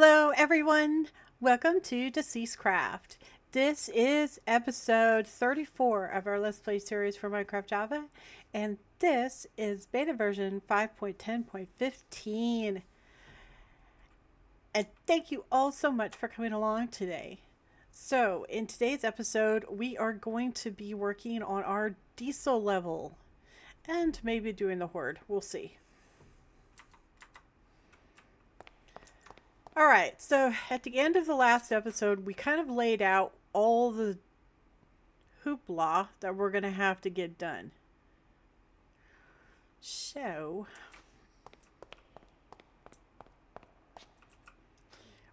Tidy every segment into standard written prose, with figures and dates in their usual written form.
Hello everyone! Welcome to Deceasedcraft. This is episode 34 of our Let's Play series for Minecraft Java, and this is beta version 5.10.15. And thank you all so much for coming along today. So, in today's episode, we are going to be working on our diesel level, and maybe doing the horde. We'll see. Alright, so at the end of the last episode, we kind of laid out all the hoopla that we're going to have to get done. So,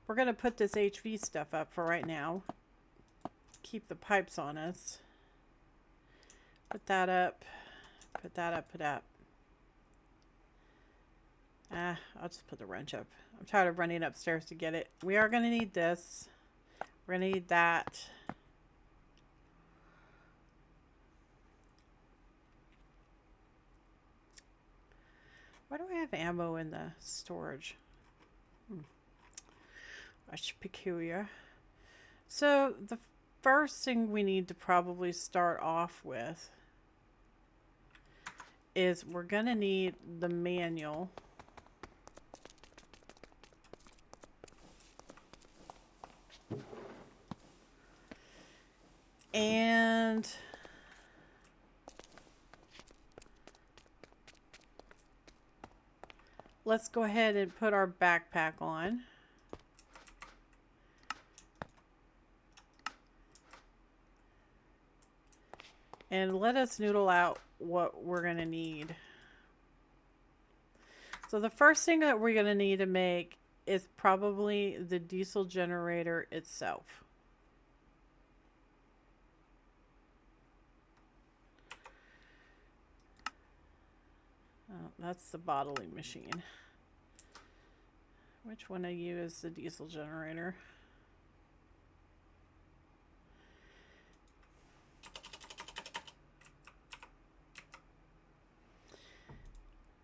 we're going to put this HV stuff up for right now. Keep the pipes on us. Put that up. Put that up, put up. I'll just put the wrench up. I'm tired of running upstairs to get it. We are going to need this. We're going to need that. Why do I have ammo in the storage? That's peculiar. So the first thing we need to probably start off with is we're going to need the manual. And let's go ahead and put our backpack on. And let us noodle out what we're going to need. So the first thing that we're going to need to make is probably the diesel generator itself. Oh, that's the bottling machine. Which one of you is the diesel generator?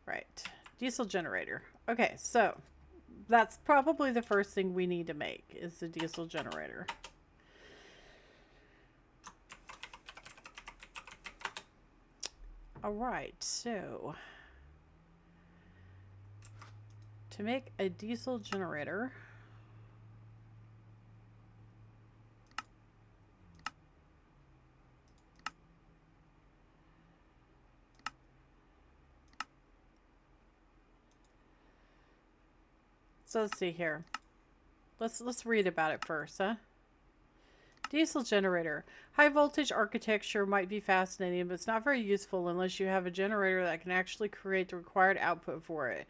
Right, diesel generator. Okay, so that's probably the first thing we need to make is the diesel generator. All right, so to make a diesel generator, so let's see here. Let's read about it first, huh? Diesel generator. High voltage architecture might be fascinating, but it's not very useful unless you have a generator that can actually create the required output for it.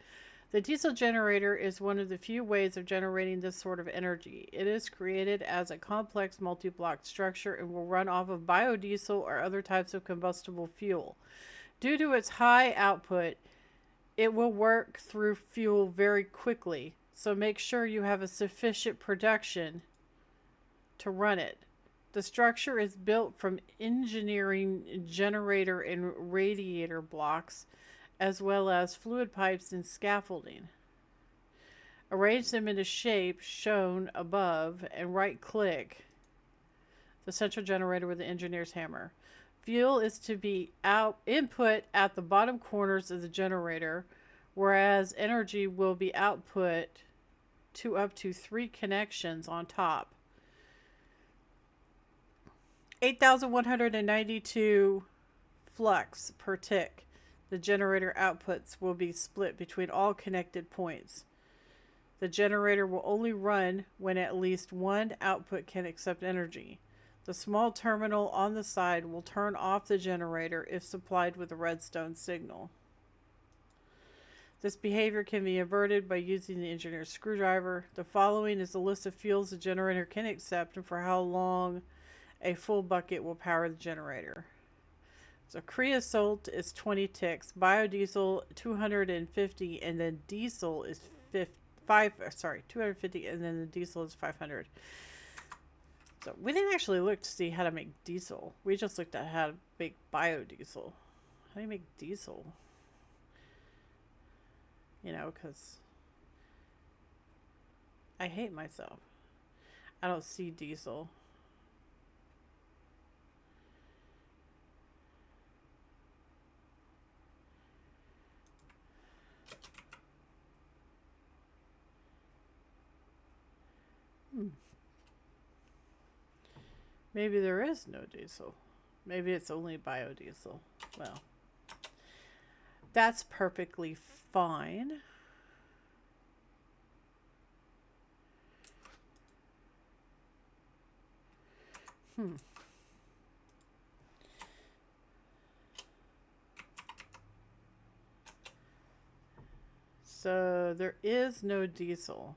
The diesel generator is one of the few ways of generating this sort of energy. It is created as a complex multi-block structure and will run off of biodiesel or other types of combustible fuel. Due to its high output, it will work through fuel very quickly, so make sure you have a sufficient production to run it. The structure is built from engineering generator and radiator blocks, as well as fluid pipes and scaffolding. Arrange them in a shape shown above and right-click the central generator with the engineer's hammer. Fuel is to be input at the bottom corners of the generator, whereas energy will be output to up to 3 connections on top. 8,192 flux per tick. The generator outputs will be split between all connected points. The generator will only run when at least one output can accept energy. The small terminal on the side will turn off the generator if supplied with a redstone signal. This behavior can be averted by using the engineer's screwdriver. The following is a list of fuels the generator can accept and for how long a full bucket will power the generator. So creosote is 20 ticks, biodiesel 250, and then diesel is 250, and then the diesel is 500. So we didn't actually look to see how to make diesel. We just looked at how to make biodiesel. How do you make diesel? You know, because I hate myself. I don't see diesel. Maybe there is no diesel. Maybe it's only biodiesel. Well, that's perfectly fine. So there is no diesel.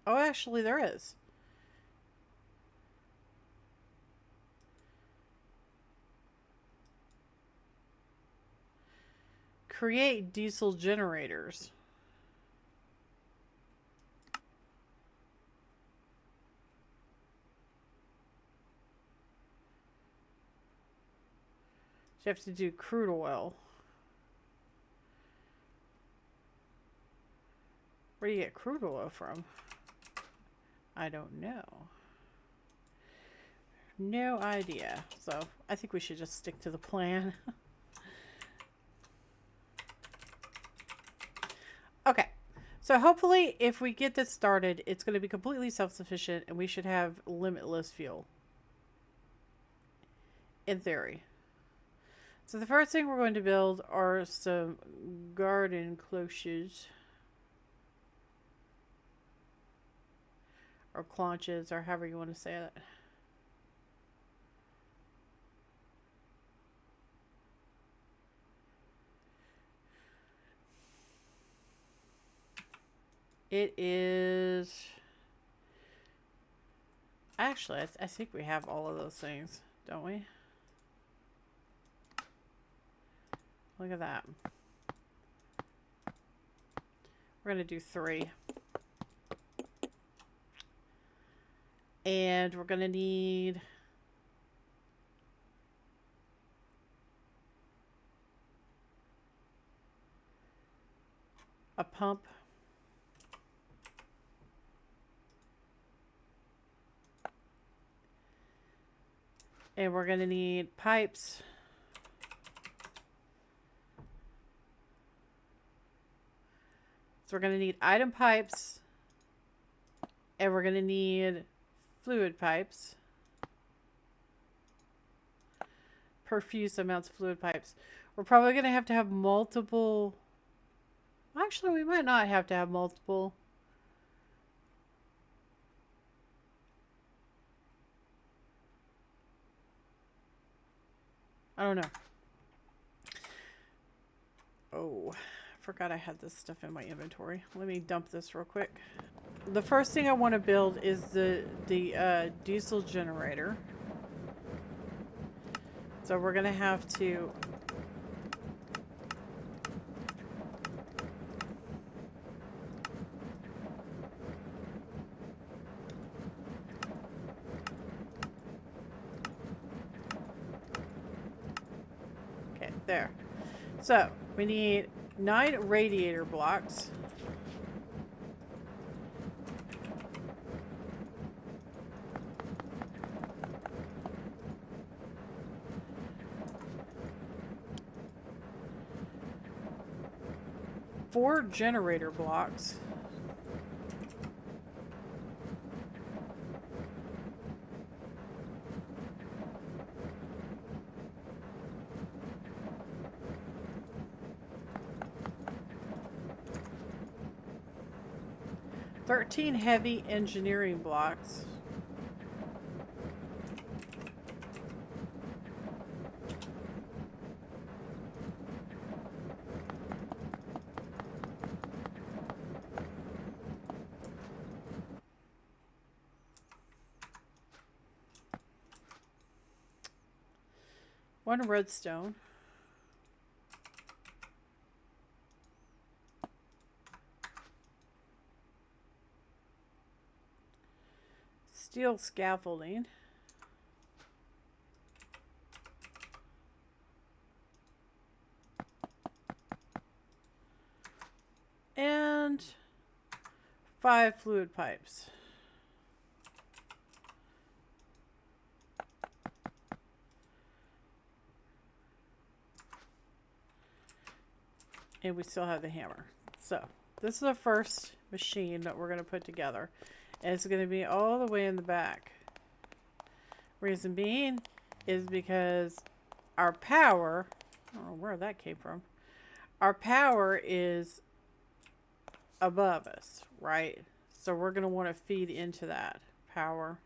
Oh, actually there is. Create diesel generators. So you have to do crude oil. Where do you get crude oil from? I don't know. No idea. So I think we should just stick to the plan. Okay. So hopefully if we get this started, it's going to be completely self-sufficient and we should have limitless fuel. In theory. So the first thing we're going to build are some garden cloches. Or clonches, or however you want to say it. It is... Actually, I think we have all of those things, don't we? Look at that. We're going to do 3. And we're going to need... a pump. And we're going to need pipes. So we're going to need item pipes. And we're going to need fluid pipes. Profuse amounts of fluid pipes. We're probably going to have multiple... Actually, we might not have to have multiple. I don't know. Oh, I forgot I had this stuff in my inventory. Let me dump this real quick. The first thing I want to build is the diesel generator. So we're going to have to... Okay, there. So we need 9 radiator blocks. Four generator blocks. Thirteen heavy engineering blocks. One redstone. Steel scaffolding. And 5 fluid pipes. And we still have the hammer. So this is the first machine that we're going to put together. And it's going to be all the way in the back. Reason being is because our power, I don't know where that came from. Our power is above us, right? So we're going to want to feed into that power.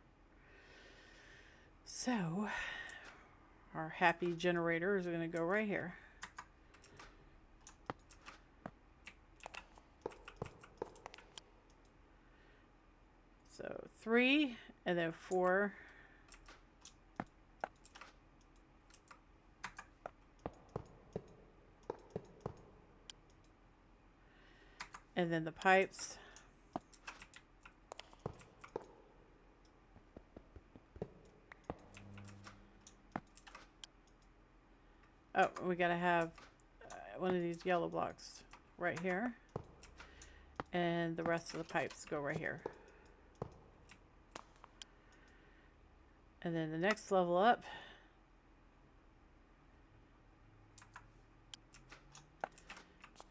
So our happy generator is going to go right here. So 3 and then 4. And then the pipes. Oh, we gotta have one of these yellow blocks right here. And the rest of the pipes go right here. And then the next level up,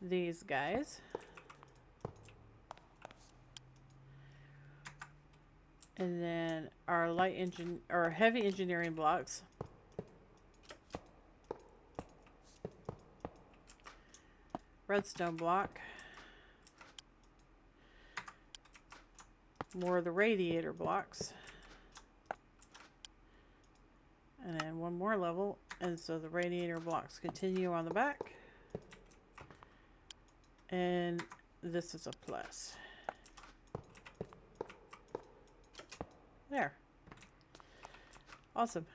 these guys. And then our heavy engineering blocks. Redstone block. More of the radiator blocks. And then one more level. And so the radiator blocks continue on the back. And this is a plus. There. Awesome.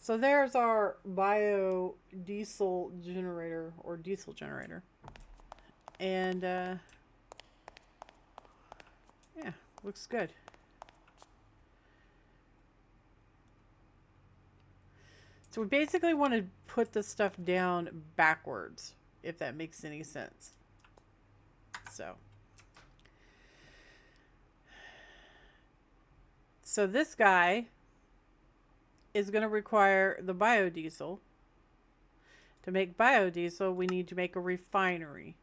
So there's our biodiesel generator or diesel generator. And yeah, looks good. So we basically want to put this stuff down backwards, if that makes any sense. So this guy is going to require the biodiesel. To make biodiesel, we need to make a refinery.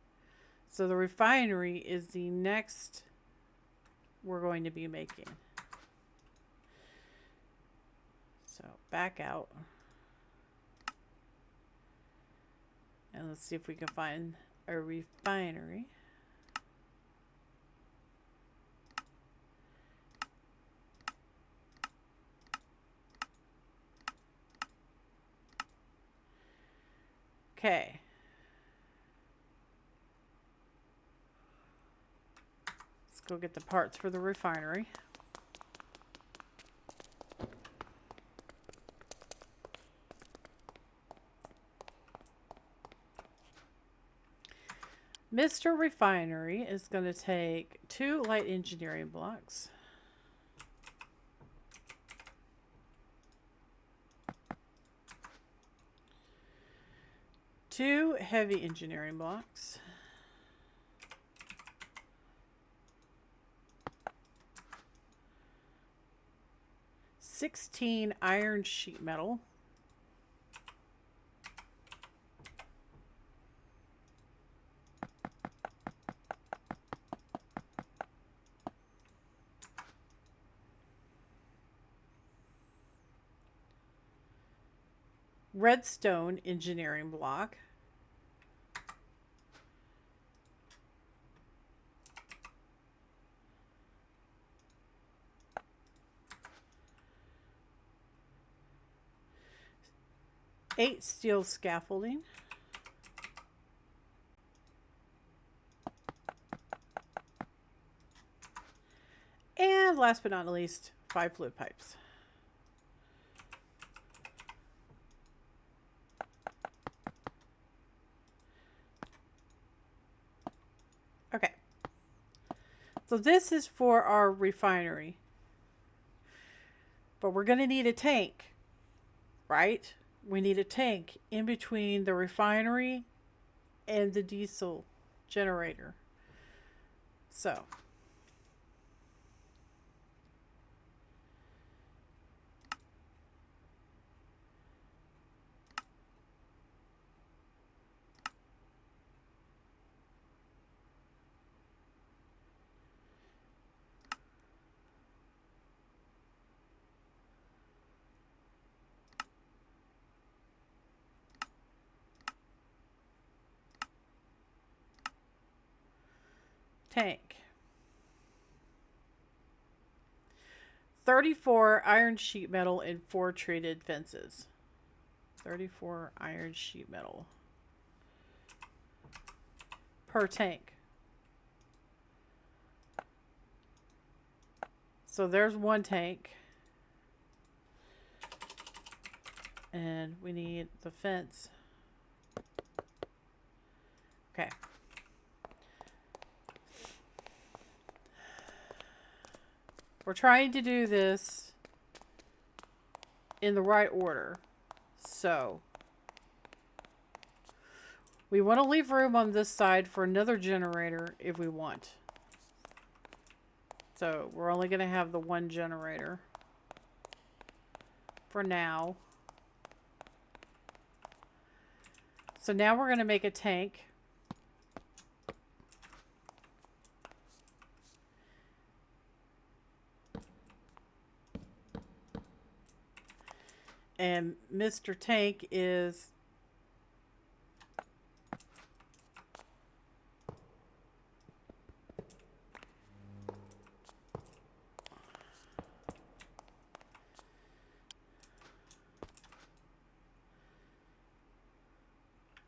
So the refinery is the next we're going to be making. So back out. And let's see if we can find a refinery. Okay. Let's go get the parts for the refinery. Mr. Refinery is going to take 2 light engineering blocks. Two heavy engineering blocks. $16 iron sheet metal. Redstone engineering block. Eight steel scaffolding. And last but not least, 5 fluid pipes. Okay. So this is for our refinery. But we're going to need a tank, right? We need a tank in between the refinery and the diesel generator. So tank. 34 iron sheet metal and 4 treated fences. 34 iron sheet metal per tank. So there's one tank. And we need the fence. Okay. We're trying to do this in the right order. So we want to leave room on this side for another generator if we want. So we're only going to have the one generator for now. So now we're going to make a tank. And Mr. Tank is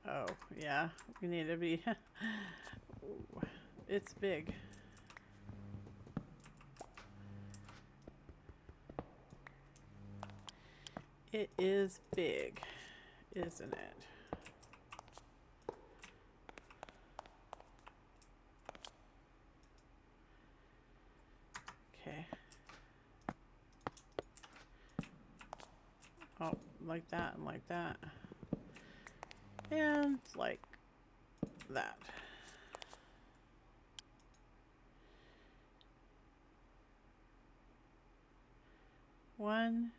oh, yeah, we need to be it's big. It is big, isn't it? Okay. Oh, like that and like that. And like that. One,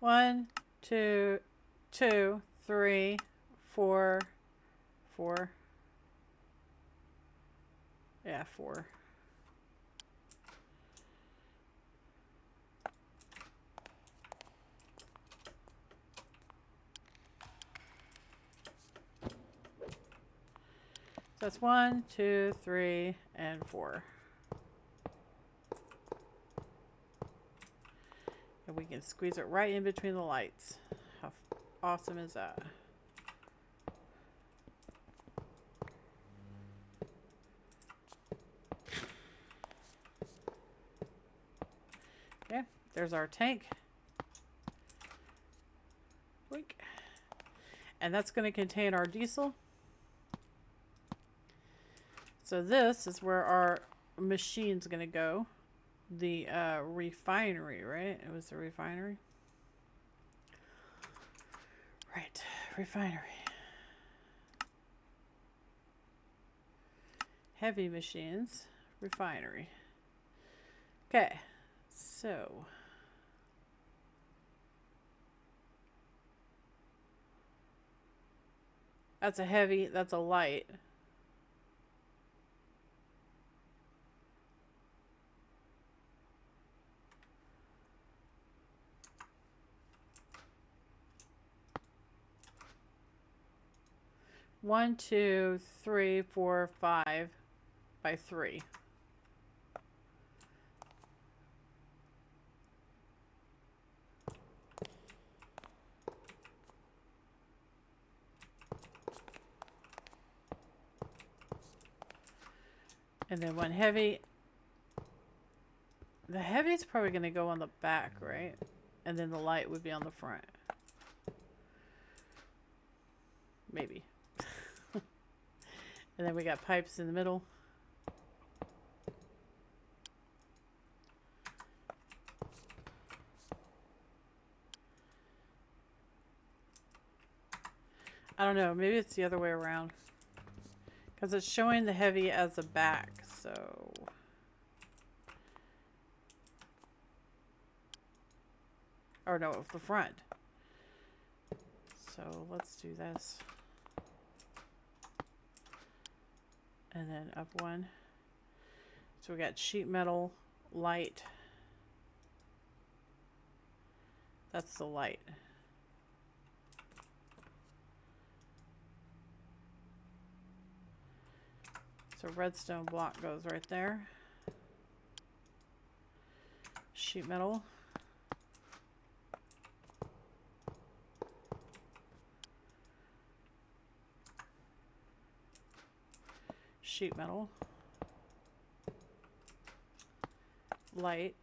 one, two, two, three, four, four. Yeah, four. So that's 1, 2, 3, and 4. And we can squeeze it right in between the lights. How awesome is that? Okay, there's our tank. Boink. And that's going to contain our diesel. So this is where our machine's going to go. The refinery, right? It was the refinery. Right, refinery. Heavy machines, refinery. Okay, so that's a heavy, that's a light. 1, 2, 3, 4, 5 by 3. And then 1 heavy. The heavy is probably going to go on the back, right? And then the light would be on the front. Maybe. And then we got pipes in the middle. I don't know. Maybe it's the other way around. Because it's showing the heavy as a back, so... Or no, the front. So let's do this. And then up 1. So we got sheet metal, light. That's the light. So redstone block goes right there. Sheet metal. Sheet metal. Light.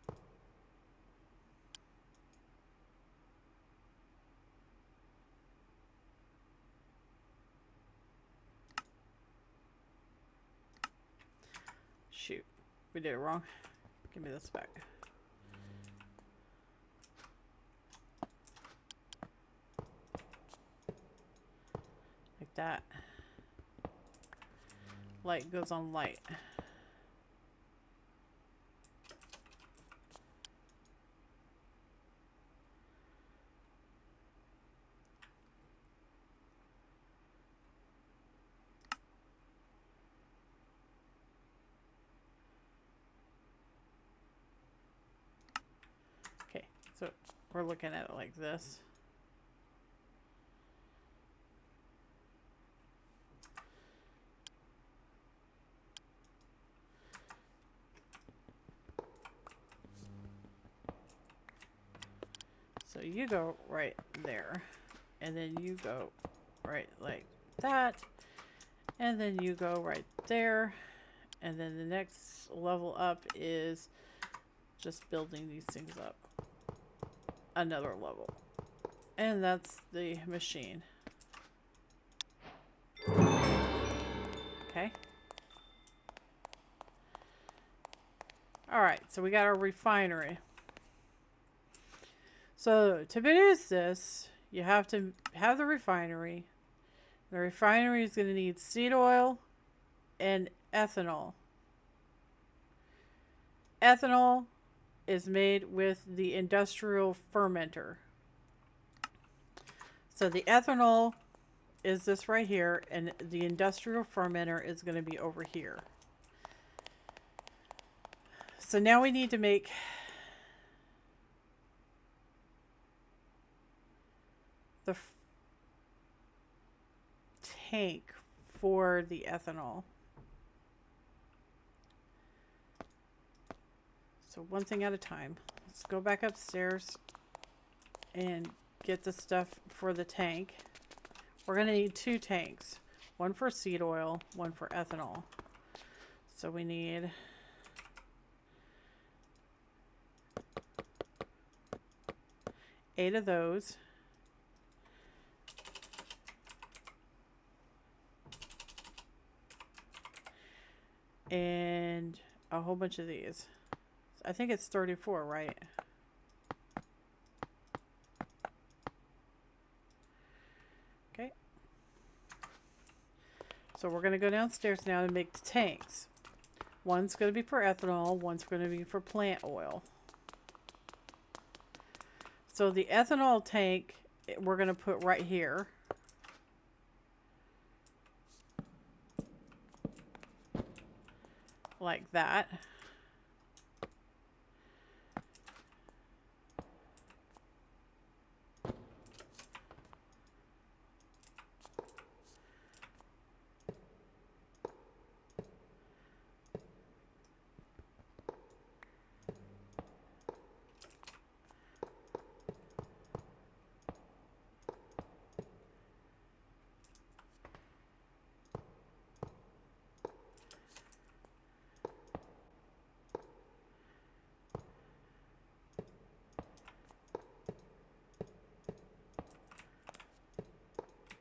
Shoot, we did it wrong. Give me this back. Like that. Light goes on light. Okay, so we're looking at it like this. So you go right there, and then you go right like that, and then you go right there, and then the next level up is just building these things up another level, and that's the machine. Okay. All right, so we got our refinery. So to produce this, you have to have the refinery. The refinery is going to need seed oil and ethanol. Ethanol is made with the industrial fermenter. So the ethanol is this right here, and the industrial fermenter is going to be over here. So now we need to make the tank for the ethanol. So one thing at a time. Let's go back upstairs and get the stuff for the tank. We're going to need 2 tanks. One for seed oil, one for ethanol. So we need eight of those. And a whole bunch of these. I think it's 34, right? Okay. So we're going to go downstairs now and make the tanks. One's going to be for ethanol, one's going to be for plant oil. So the ethanol tank, we're going to put right here. Like that.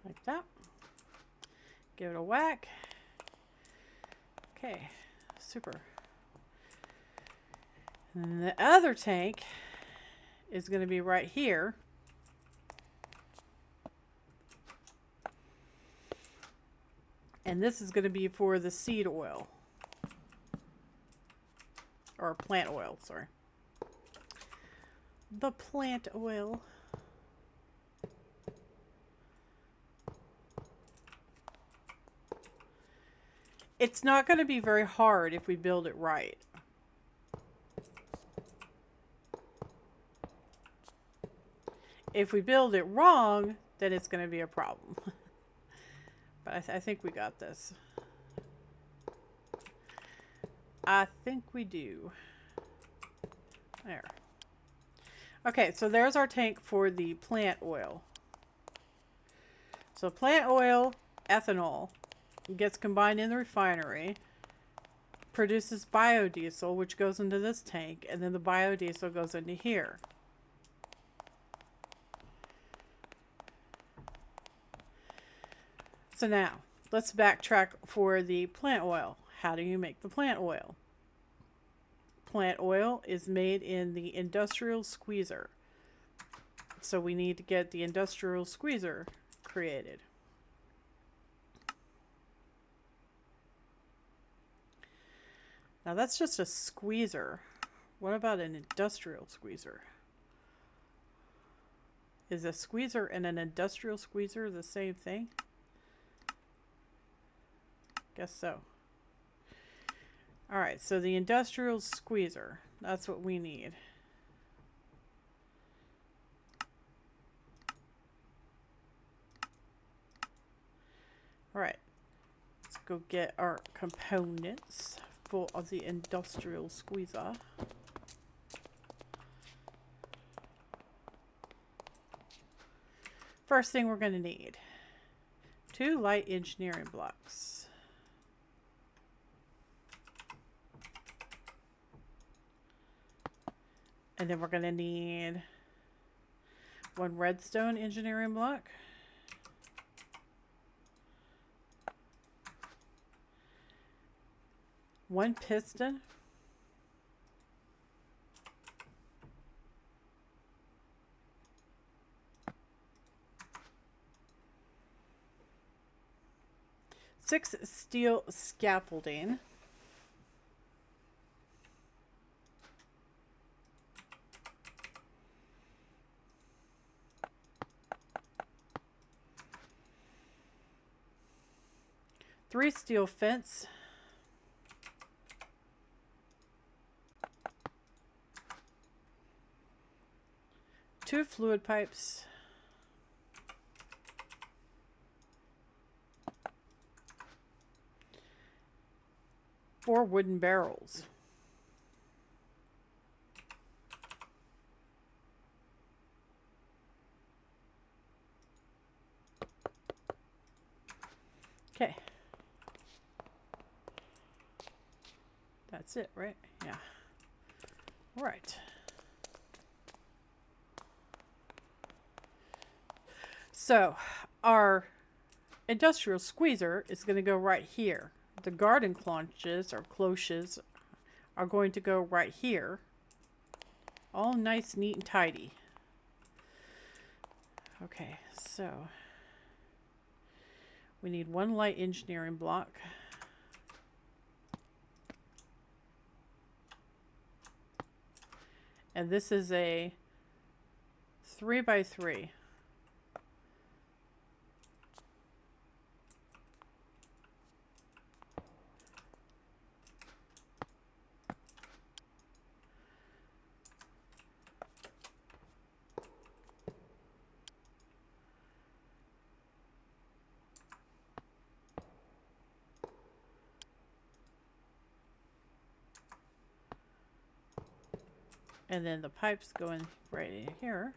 Like that. Give it a whack. Okay, super. And then the other tank is going to be right here. And this is going to be for the seed oil. Or plant oil, sorry. The plant oil. It's not going to be very hard if we build it right. If we build it wrong, then it's going to be a problem. But I think we got this. I think we do. There. Okay, so there's our tank for the plant oil. So plant oil, ethanol, gets combined in the refinery, produces biodiesel, which goes into this tank, and then the biodiesel goes into here. So now, let's backtrack for the plant oil. How do you make the plant oil? Plant oil is made in the industrial squeezer. So we need to get the industrial squeezer created. Now that's just a squeezer. What about an industrial squeezer? Is a squeezer and an industrial squeezer the same thing? Guess so. Alright, so the industrial squeezer. That's what we need. Alright. Let's go get our components full of the industrial squeezer. First thing we're going to need 2 light engineering blocks. And then we're going to need 1 redstone engineering block. One piston. Six steel scaffolding. Three steel fence. Two fluid pipes. Four wooden barrels. Okay. That's it, right? Yeah. All right. So our industrial squeezer is going to go right here. The garden cloches or cloches are going to go right here. All nice, neat, and tidy. Okay, so we need 1 light engineering block. And this is a 3x3. And then the pipes go in right in here.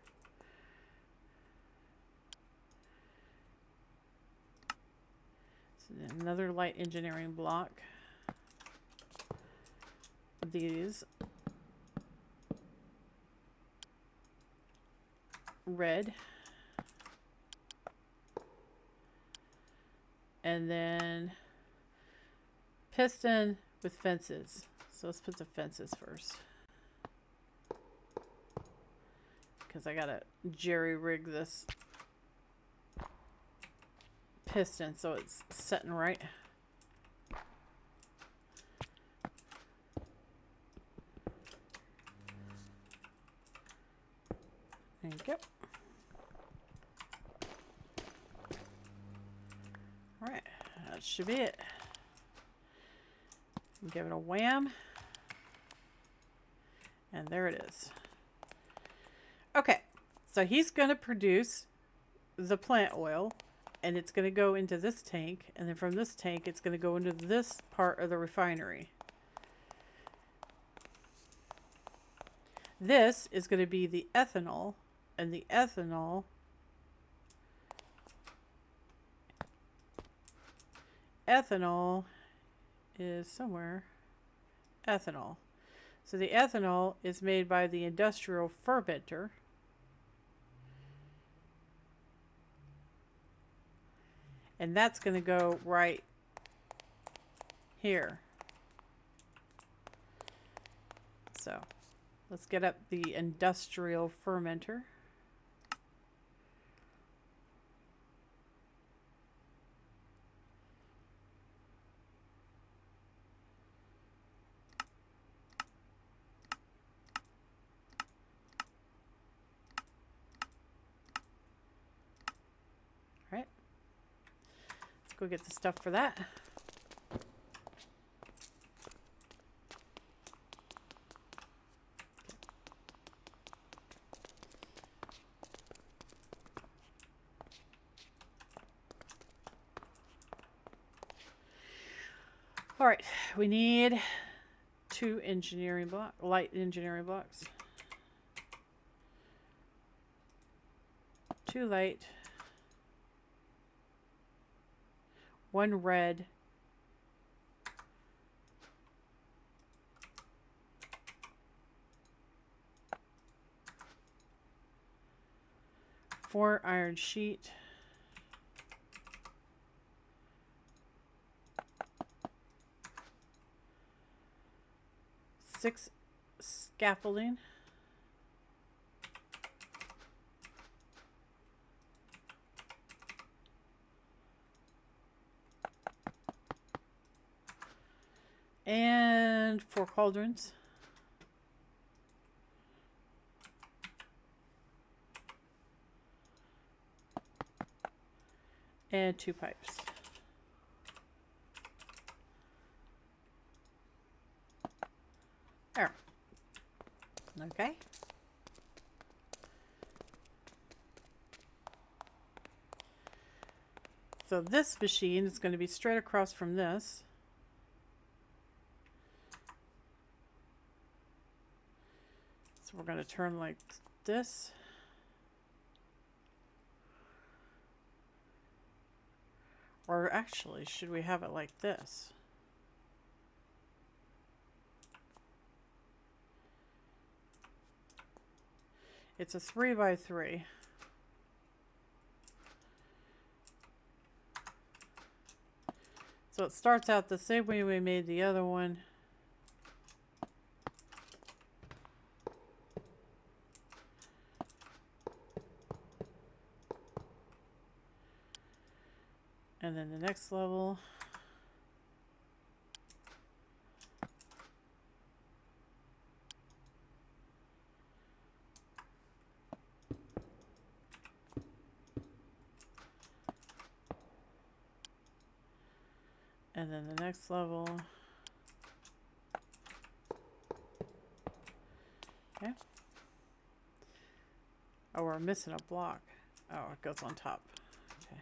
So then another light engineering block. These red. And then piston with fences. So let's put the fences first. Because I gotta jerry-rig this piston so it's setting right. Thank you. Alright, that should be it. Give it a wham. And there it is. Okay, so he's going to produce the plant oil, and it's going to go into this tank, and then from this tank it's going to go into this part of the refinery. This is going to be the ethanol, and the ethanol is somewhere. Ethanol. So the ethanol is made by the industrial fermenter. And that's going to go right here. So let's get up the industrial fermenter. All right. Let's go get the stuff for that. All right, we need 2 engineering blocks, light engineering blocks. 2 light, 1 red, 4 iron sheet, 6 scaffolding, 4 cauldrons, and 2 pipes. There. Okay. So this machine is going to be straight across from this. So we're going to turn like this. Or actually, should we have it like this? It's a 3x3. So it starts out the same way we made the other one. And then the next level. And then the next level. Okay. Oh, we're missing a block. Oh, it goes on top. Okay.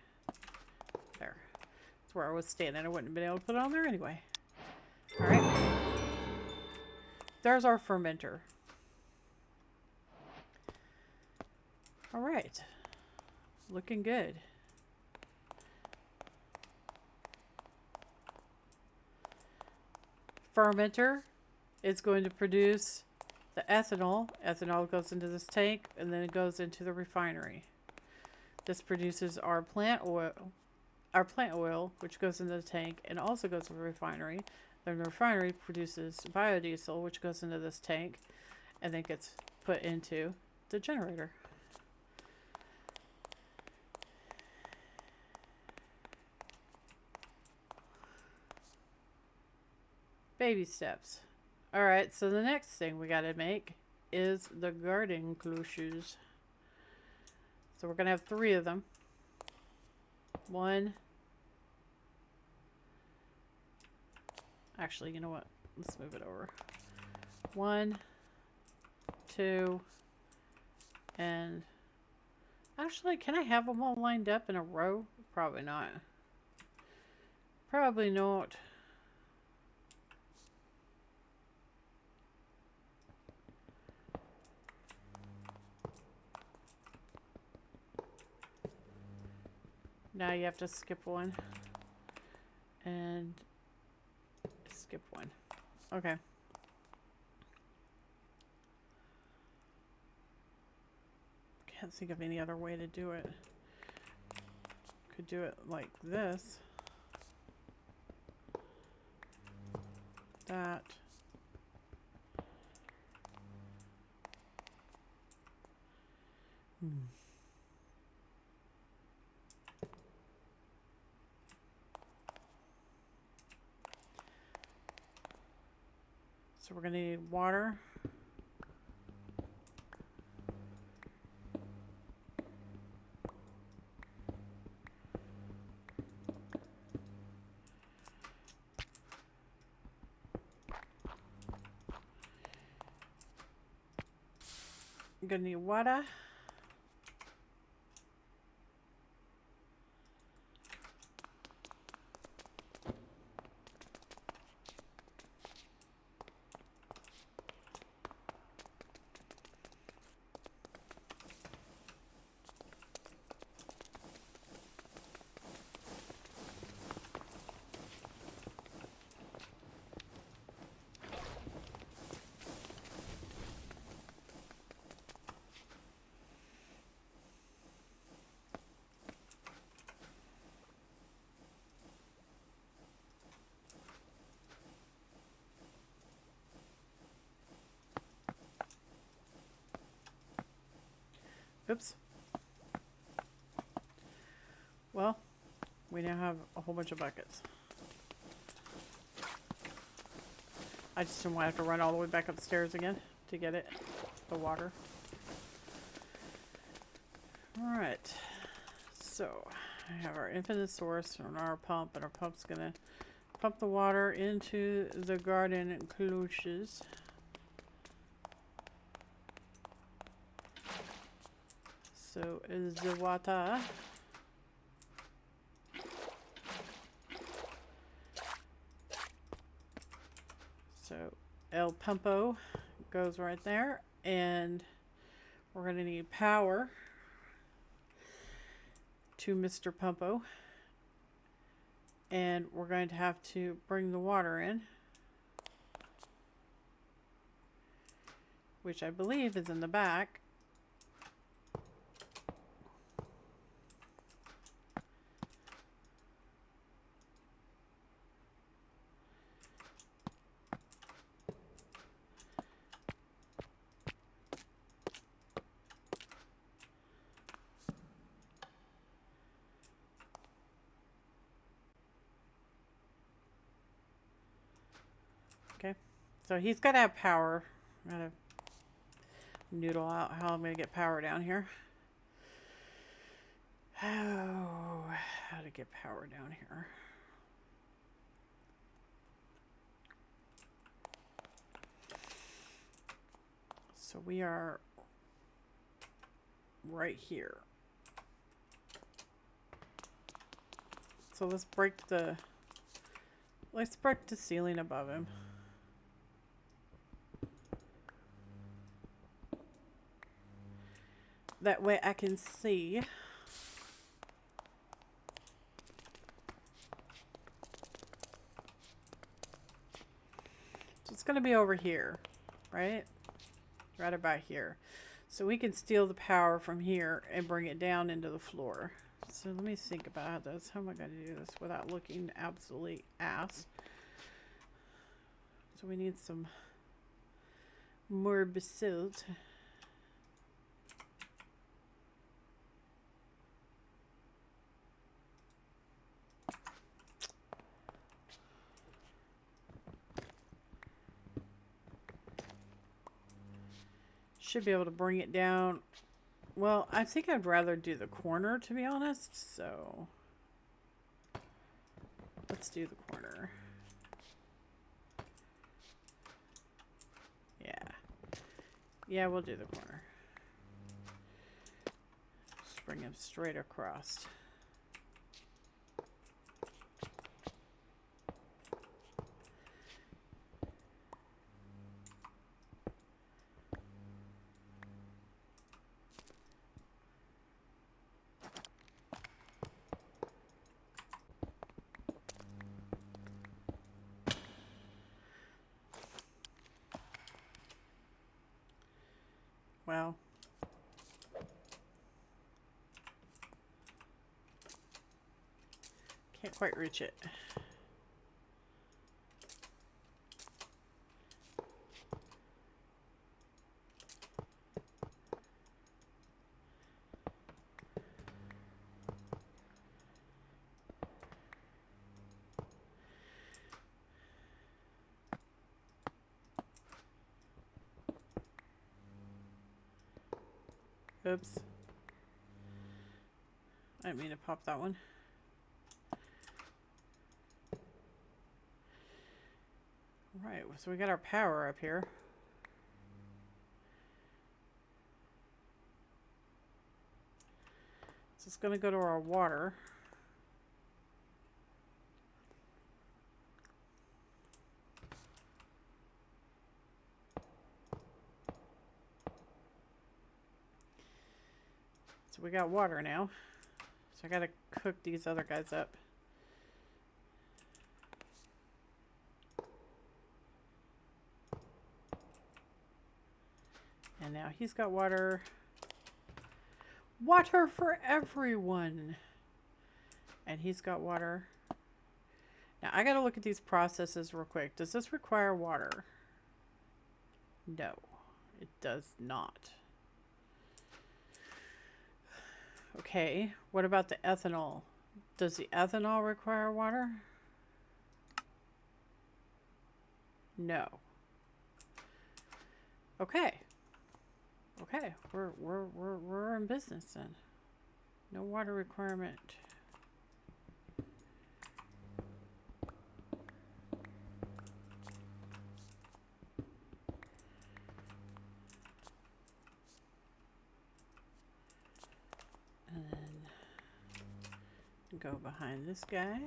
There. That's where I was standing. I wouldn't have been able to put it on there anyway. All right. There's our fermenter. All right. Looking good. Fermenter is going to produce the ethanol. Ethanol goes into this tank and then it goes into the refinery. This produces our plant oil, our plant oil, which goes into the tank and also goes to the refinery. Then the refinery produces biodiesel, which goes into this tank and then gets put into the generator. Baby steps. Alright, so the next thing we gotta make is the garden cloches. So we're gonna have 3 of them. 1. Actually, you know what? Let's move it over. 1, 2, and actually, can I have them all lined up in a row? Probably not. Probably not. Now you have to skip one and skip one. Okay. Can't think of any other way to do it. Could do it like this. That. So we're going to need water. I'm going to need water. Oops. Well, we now have a whole bunch of buckets. I just didn't want to have to run all the way back upstairs again to get it, the water. Alright, so I have our infinite source and our pump, and our pump's gonna pump the water into the garden cloches. So is the water. So El Pumpo goes right there, and we're going to need power to Mr. Pumpo, and we're going to have to bring the water in, which I believe is in the back. Okay, so he's got to have power. I'm going to noodle out how I'm going to get power down here. Oh, how to get power down here. So we are right here. So let's break the ceiling above him. That way I can see. So it's going to be over here, right? Right about here. So we can steal the power from here and bring it down into the floor. So let me think about this. How am I going to do this without looking absolutely ass? So we need some more basalt. Should be able to bring it down. Well, I think I'd rather do the corner, to be honest. So let's do the corner. Yeah. Yeah, we'll do the corner. Just bring him straight across. Well, can't quite reach it. Oops. I didn't mean to pop that one. Right, so we got our power up here. So it's going to go to our water. So we got water now. So I got to cook these other guys up. And now he's got water. Water for everyone. And he's got water. Now I got to look at these processes real quick. Does this require water? No, it does not. Okay, what about the ethanol? Does the ethanol require water? No. Okay. Okay, we're in business then. No water requirement. And then go behind this guy.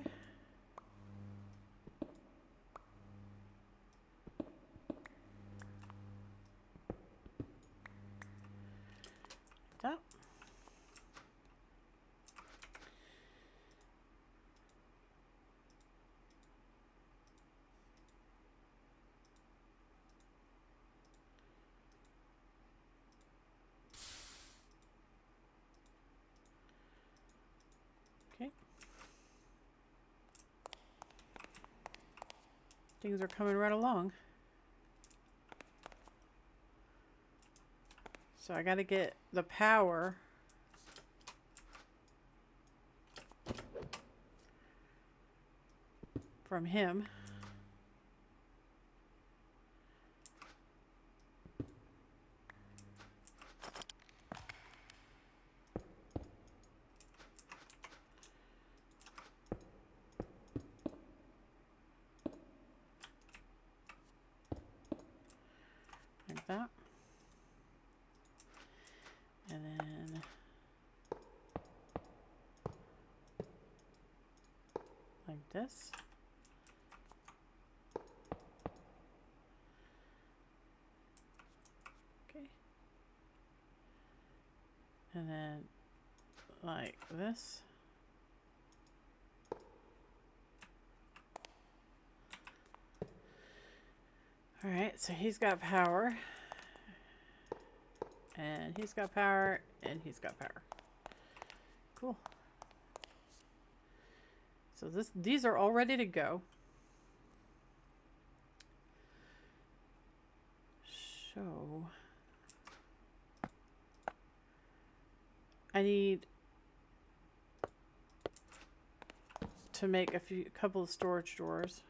Up. Okay. Things are coming right along. So I got to get the power from him. Like that. And then like this. Okay. And then like this. All right, so he's got power. And he's got power, and he's got power. Cool. So these are all ready to go. So I need to make a couple of storage drawers.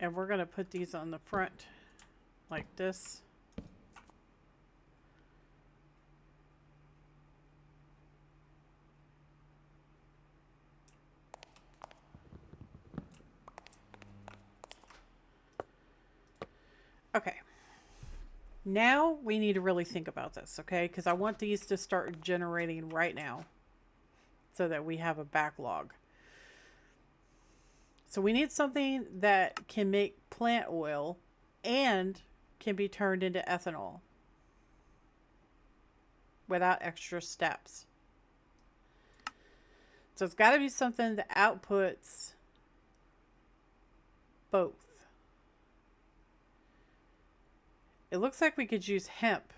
And we're going to put these on the front like this. Okay. Now we need to really think about this, okay? Because I want these to start generating right now so that we have a backlog. So we need something that can make plant oil and can be turned into ethanol without extra steps. So it's got to be something that outputs both. It looks like we could use hemp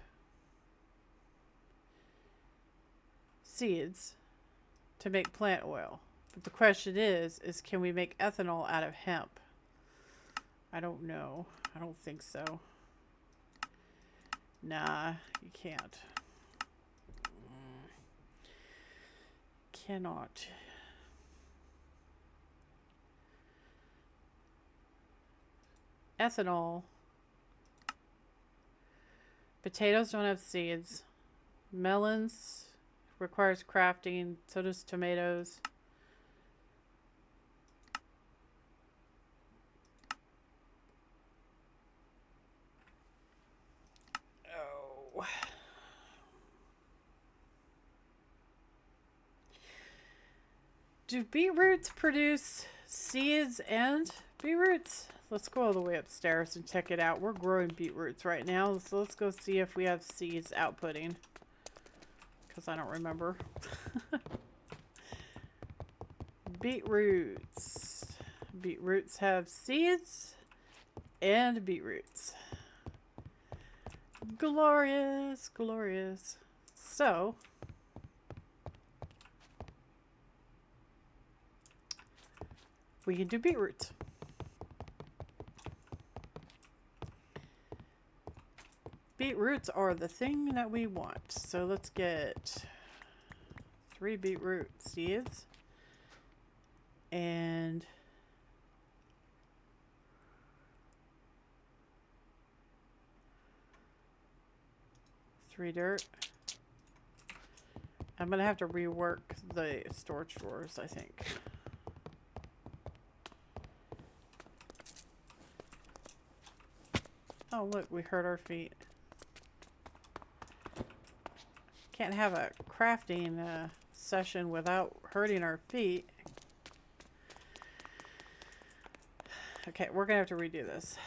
seeds to make plant oil. But the question is can we make ethanol out of hemp? I don't know. I don't think so. Nah, you can't. Cannot. Ethanol. Potatoes don't have seeds. Melons requires crafting. So does tomatoes. Oh. Do beetroots produce seeds and beetroots? Let's go all the way upstairs and check it out. We're growing beetroots right now, so let's go see if we have seeds outputting. Because I don't remember. Beetroots. Beetroots have seeds and beetroots. Glorious, glorious. So, we can do beetroots. Beetroots are the thing that we want. So let's get 3 beetroot seeds. And three dirt. I'm going to have to rework the storage drawers, I think. Oh, look, we hurt our feet. Can't have a crafting session without hurting our feet. Okay, we're going to have to redo this.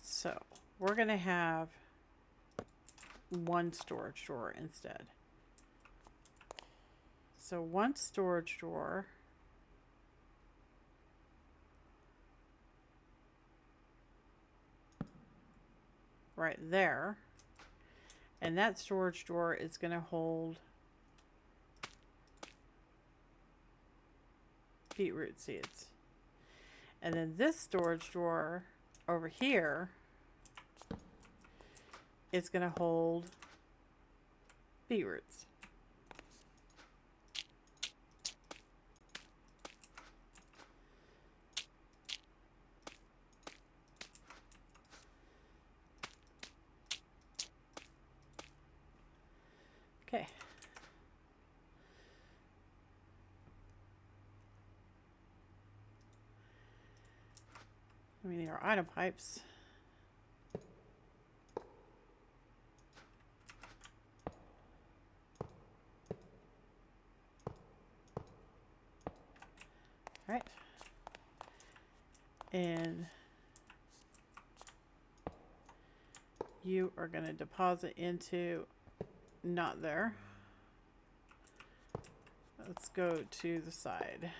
So, we're going to have one storage drawer instead. So, one storage drawer. Right there. And that storage drawer is going to hold beetroot seeds. And then this storage drawer over here is going to hold beetroots. Okay. We need our item pipes. All right. And you are going to deposit into not there. Let's go to the side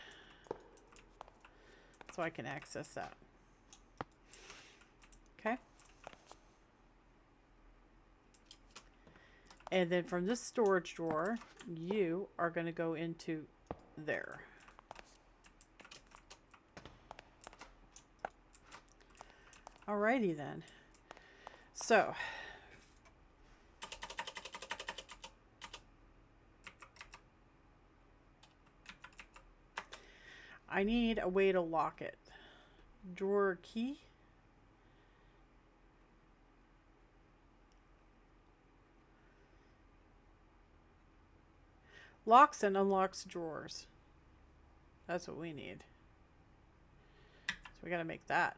so I can access that. Okay. And then from this storage drawer, you are going to go into there. Alrighty then. So, I need a way to lock it. Drawer key. Locks and unlocks drawers. That's what we need. So we got to make that.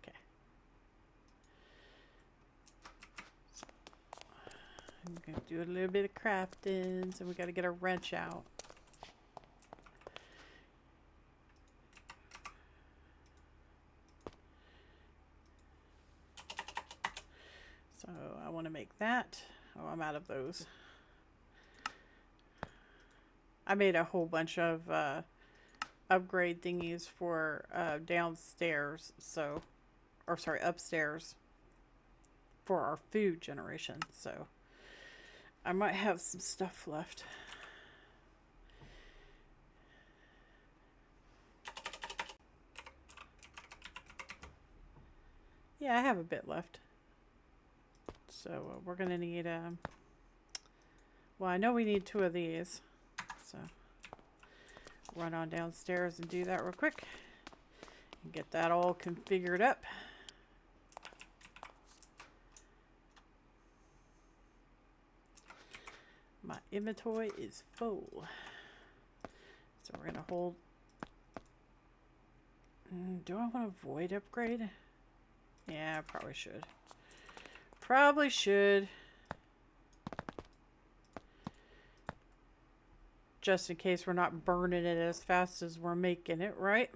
Okay. I'm going to do a little bit of crafting. So we got to get a wrench out. So I want to make that. Oh, I'm out of those. I made a whole bunch of upgrade thingies for downstairs. So, or sorry, upstairs for our food generation. So I might have some stuff left. Yeah, I have a bit left. So we're going to need, well, I know we need 2 of these. So run on downstairs and do that real quick. And get that all configured up. My inventory is full. So we're going to hold. Do I want a void upgrade? Yeah, I probably should. Probably should. Just in case we're not burning it as fast as we're making it, right?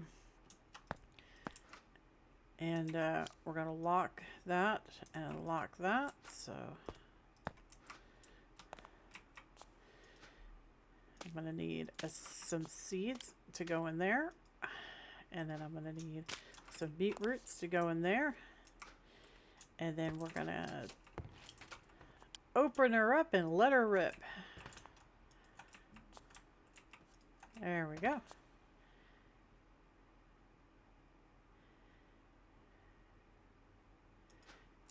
And we're going to lock that and lock that. So I'm going to need some seeds to go in there. And then I'm going to need some beetroots to go in there. And then we're going to open her up and let her rip. There we go.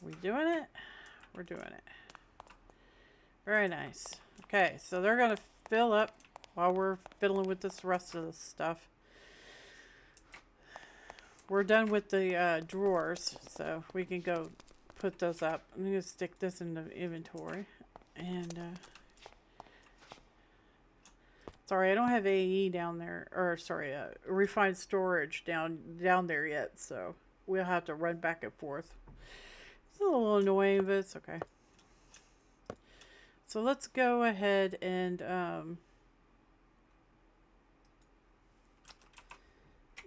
We doing it? We're doing it. Very nice. Okay, so they're going to fill up while we're fiddling with this rest of the stuff. We're done with the drawers, so we can go put those up. I'm going to stick this in the inventory. And, sorry, I don't have AE down there, or sorry, refined storage down there yet, so we'll have to run back and forth. It's a little annoying, but it's okay. So let's go ahead and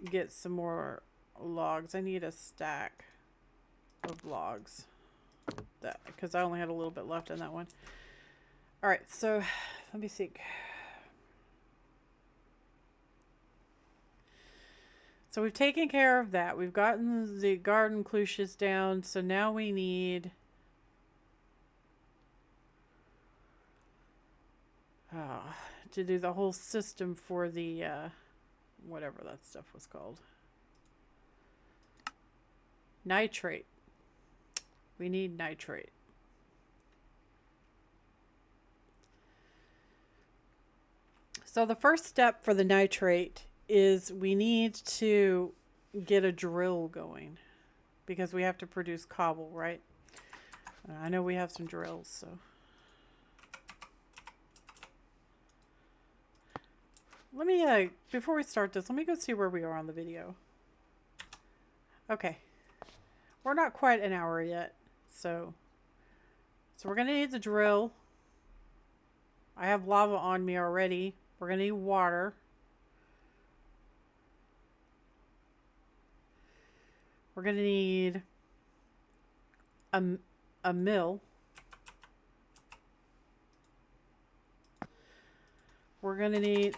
get some more logs. I need a stack of logs, that because I only had a little bit left in that one. All right, so let me see. So we've taken care of that. We've gotten the garden cluches down. So now we need to do the whole system for the whatever that stuff was called. Nitrate. We need nitrate. So the first step for the nitrate is we need to get a drill going because we have to produce cobble, right? I know we have some drills, so. Let me, before we start this, let me go see where we are on the video. Okay. We're not quite an hour yet, so we're going to need the drill. I have lava on me already. We're going to need water. We're going to need a mill. We're going to need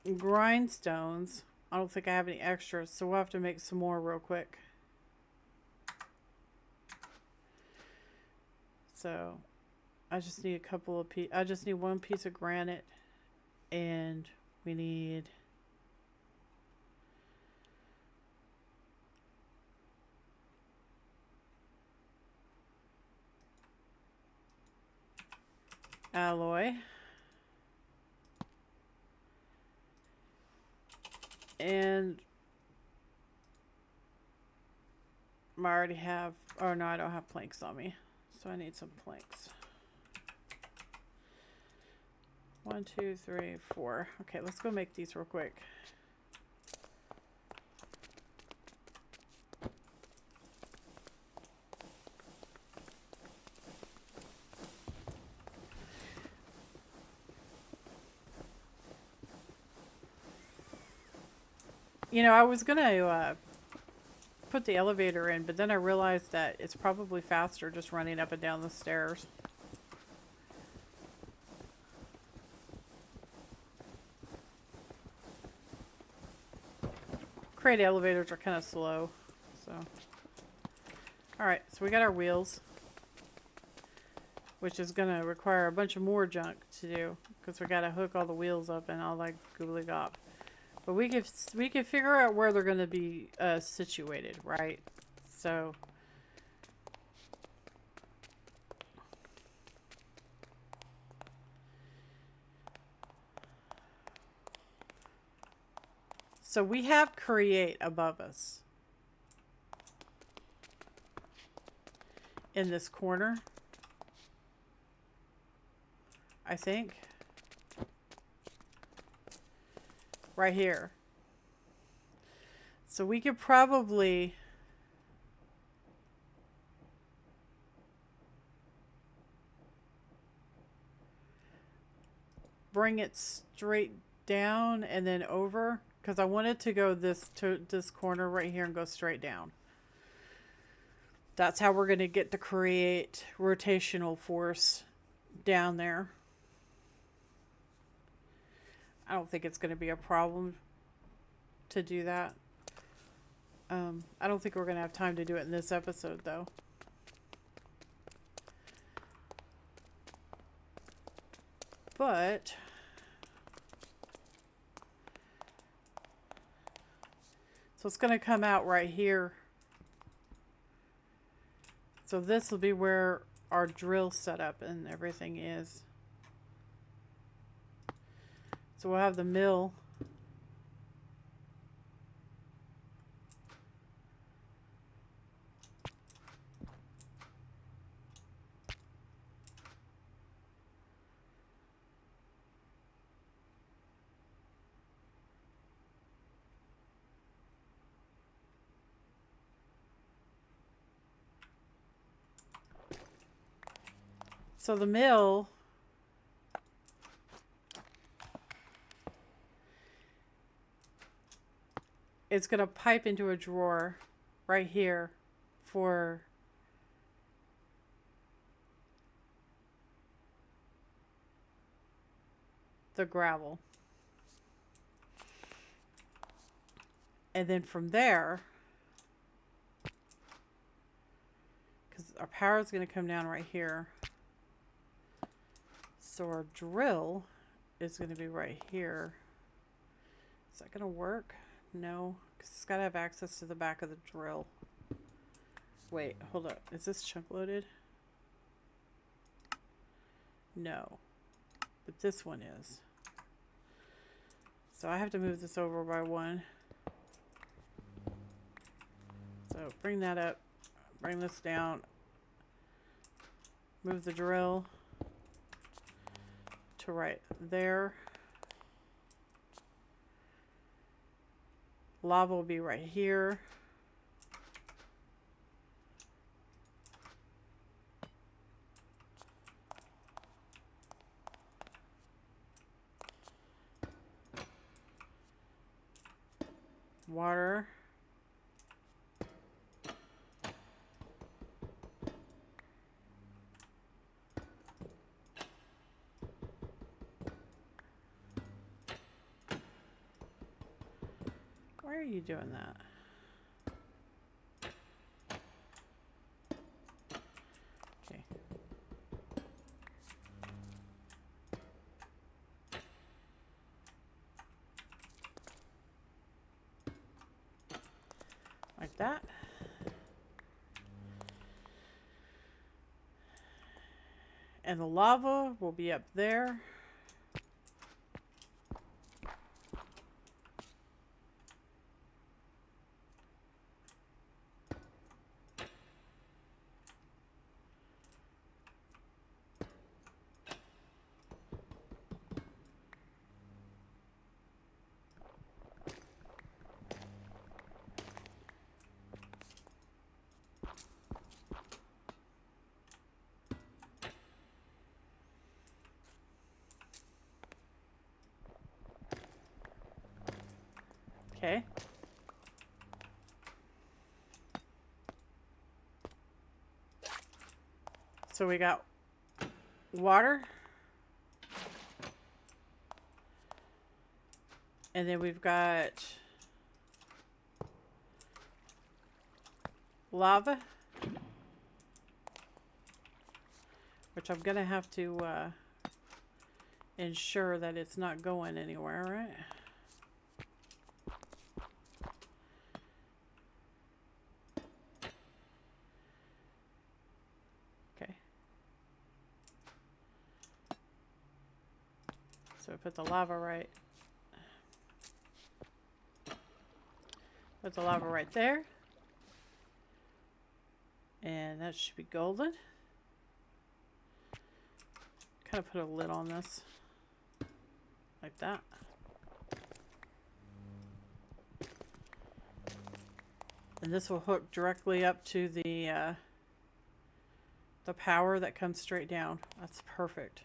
grindstones. I don't think I have any extras, so we'll have to make some more real quick. So I just need a couple of I just need one piece of granite, and we need alloy. And I already have, oh no, I don't have planks on me. So I need some planks. 1, 2, 3, 4. Okay, let's go make these real quick. You know, I was gonna put the elevator in, but then I realized that it's probably faster just running up and down the stairs. Crate elevators are kind of slow, so. Alright, so we got our wheels, which is gonna require a bunch of more junk to do, because we gotta hook all the wheels up and all that goobly gop. But we can figure out where they're going to be situated, right? So we have create above us in this corner, I think. Right here. So we could probably bring it straight down and then over, because I wanted to go this corner right here and go straight down. That's how we're going to get to create rotational force down there. I don't think it's going to be a problem to do that. I don't think we're going to have time to do it in this episode, though. But so it's going to come out right here. So this will be where our drill setup and everything is. So we'll have the mill. So the mill is going to pipe into a drawer right here for the gravel. And then from there, because our power is going to come down right here. So our drill is going to be right here. Is that going to work? No, because it's got to have access to the back of the drill. Wait, hold up. Is this chunk loaded? No, but this one is. So I have to move this over by 1. So bring that up, bring this down, move the drill to right there. Lava will be right here. Water. Why are you doing that? Okay. Like that. And the lava will be up there. Okay. So we got water. And then we've got lava. Which I'm going to have to ensure that it's not going anywhere, right? So put the lava right. Put the lava right there. And that should be golden. Kind of put a lid on this. Like that. And this will hook directly up to the power that comes straight down. That's perfect.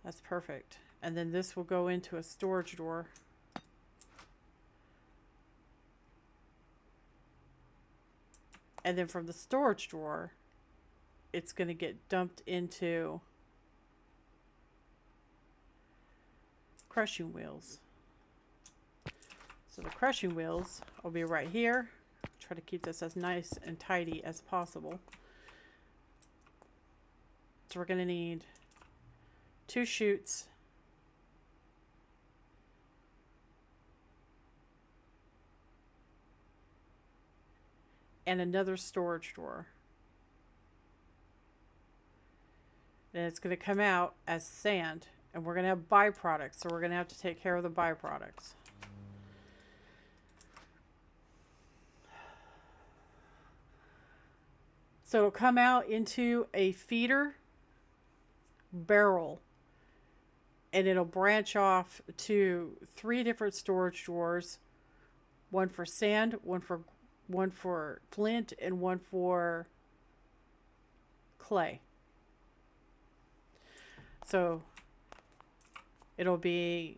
That's perfect. And then this will go into a storage drawer. And then from the storage drawer, it's going to get dumped into crushing wheels. So the crushing wheels will be right here. Try to keep this as nice and tidy as possible. So we're going to need 2 chutes. And another storage drawer. And it's going to come out as sand. And we're going to have byproducts. So we're going to have to take care of the byproducts. So it'll come out into a feeder barrel. And it'll branch off to 3 different storage drawers. One for sand, one for flint, and one for clay. So it'll be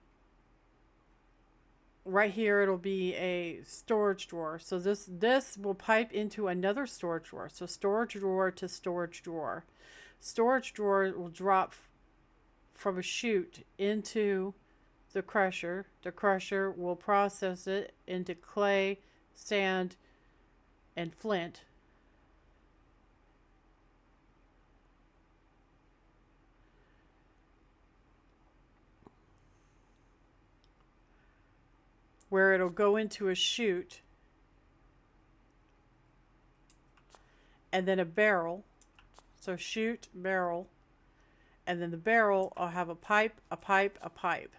right here, it'll be a storage drawer. So this will pipe into another storage drawer. So storage drawer to storage drawer. Storage drawer will drop from a chute into the crusher. The crusher will process it into clay, sand, and flint. Where it'll go into a chute. And then a barrel. So chute, barrel. And then the barrel will have a pipe, a pipe, a pipe.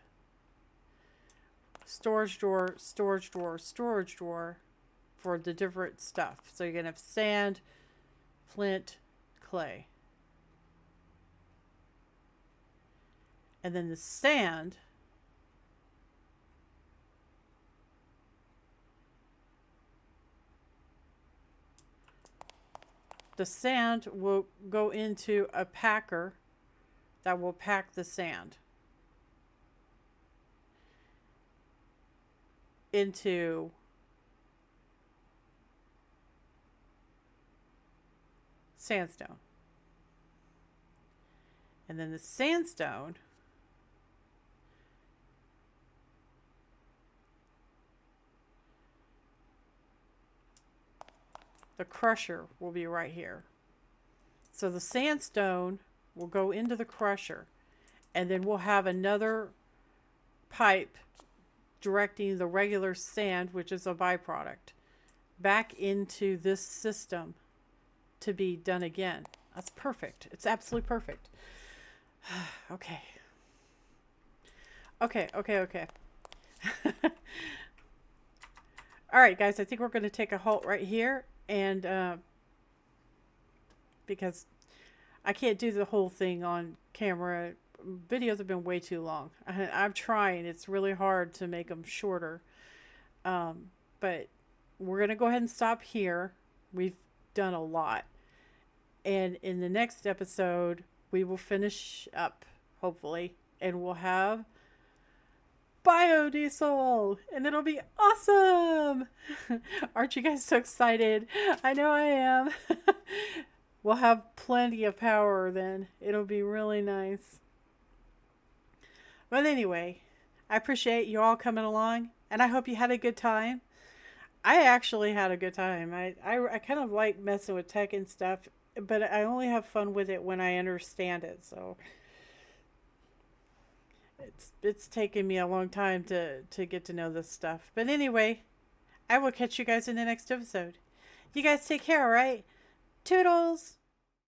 Storage drawer, storage drawer, storage drawer for the different stuff. So you're going to have sand, flint, clay. And then the sand will go into a packer that will pack the sand. into sandstone. And then the sandstone the crusher will be right here. So the sandstone will go into the crusher, and then we'll have another pipe directing the regular sand, which is a byproduct, back into this system to be done again. That's perfect. It's absolutely perfect. Okay. Okay. All right, guys, I think we're going to take a halt right here, and because I can't do the whole thing on camera. Videos have been way too long. I'm trying. It's really hard to make them shorter. But we're going to go ahead and stop here. We've done a lot. And in the next episode, we will finish up, hopefully, and we'll have biodiesel, and it'll be awesome. Aren't you guys so excited? I know I am. We'll have plenty of power then. It'll be really nice. But anyway, I appreciate you all coming along, and I hope you had a good time. I actually had a good time. I kind of like messing with tech and stuff, but I only have fun with it when I understand it. So it's taken me a long time to get to know this stuff. But anyway, I will catch you guys in the next episode. You guys take care, all right? Toodles!